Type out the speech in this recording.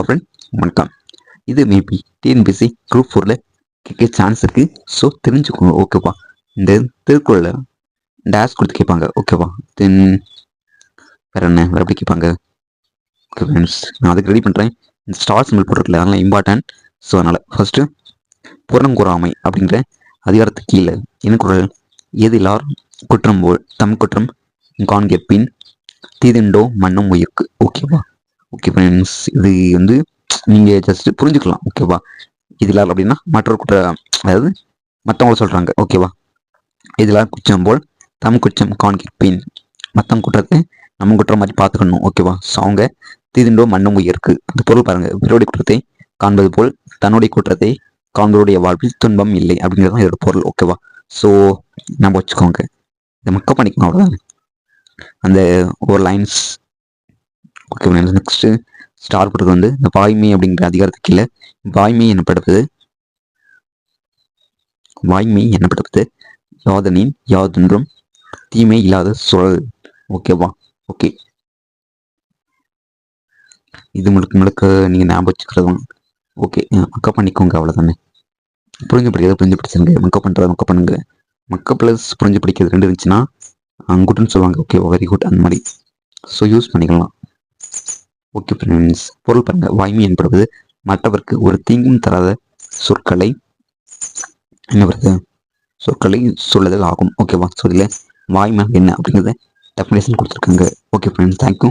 Friend வணக்கம். இது maybe TNPSC group 4ல் கேட்க சான்ஸ் இருக்குது. ஸோ தெரிஞ்சுக்கோங்க ஓகேவா. இந்த திருக்குறளில் டேஷ் கொடுத்து கேட்பாங்க ஓகேவா. தென் வேறு என்ன வேறு எப்படி கேட்பாங்க. ஓகே ஃப்ரெண்ட்ஸ், நான் அதுக்கு ரெடி பண்ணுறேன். இந்த ஸ்டார் சிம்பிள் போட்டிருக்கல அதெல்லாம் இம்பார்ட்டன்ட். ஸோ அதனால் ஃபஸ்ட்டு புறங்கூறாமை அப்படிங்கிற அதிகாரத்துக்கு கீழே என்ன குறள்? எதிலார் குற்றம் போல் தம் குற்றம் காண்கெப்பின் தீதுண்டோ மன்னும் உயிர்க்கு. ஓகேவா. ஓகே ஃப்ரெண்ட்ஸ், இது வந்து நீங்கள் ஜஸ்ட் புரிஞ்சுக்கலாம் ஓகேவா. இதிலார் அப்படின்னா மற்றொரு குற்றம், அதாவது மற்றவங்கள சொல்கிறாங்க ஓகேவா. இதிலார் குற்றம் போல் தம் குற்றம் காண்கிற்பின், மற்றவங்க குற்றத்தை நம்ம குற்றம் மாதிரி பார்த்துக்கணும் ஓகேவா. ஸோ அவங்க தீதுண்டோ மன்னும் உயிர்க்கு, அந்த பொருள் பாருங்கள். பிறருடைய குற்றத்தை காண்பது போல் தன்னுடைய குற்றத்தை காண்பவருடைய வாழ்வில் துன்பம் இல்லை அப்படிங்கிறது தான் இதோட பொருள் ஓகேவா. ஸோ நம்ம வச்சுக்கோங்க, இதை மக்கப் பண்ணிக்கணும் அவ்வளோதான் அந்த ஒரு லைன்ஸ். ஓகே நெக்ஸ்ட்டு ஸ்டார் போட்டது வந்து இந்த வாய்மை அப்படிங்கிற அதிகாரத்துக்கு கீழே வாய்மை என்னப்படுவது யாதனின் யாதொன்றும் தீமை இல்லாத சொல் ஓகேவா. ஓகே, இது முழுக்க நீங்கள் ஞாபகம் வச்சுக்கிறதும் ஓகே. மக்கப் பண்ணிக்கோங்க அவ்வளோதானே. புரிஞ்சு படிக்கிறது புரிஞ்சு படிச்சுங்க, மக்கப் பண்ணுறது மக்கப் பண்ணுங்க. மக்கப் ப்ளஸ் புரிஞ்சு படிக்கிறது ரெண்டு இருந்துச்சுன்னா குட்னு சொல்லுவாங்க ஓகேவா. வெரி குட் அந்த மாதிரி. ஸோ யூஸ் பண்ணிக்கலாம். ஓகே ஃப்ரெண்ட்ஸ், பொருள் பாருங்கள். வாய்மை என்பது மற்றவருக்கு ஒரு தீங்கும் தராத சொற்களை சொல்லுதல் ஆகும் ஓகேவா. ஸோ இதில் வாய்மை என்ன அப்படிங்கிறத டெஃபினேஷன் கொடுத்துருக்காங்க. Okay friends, thank you.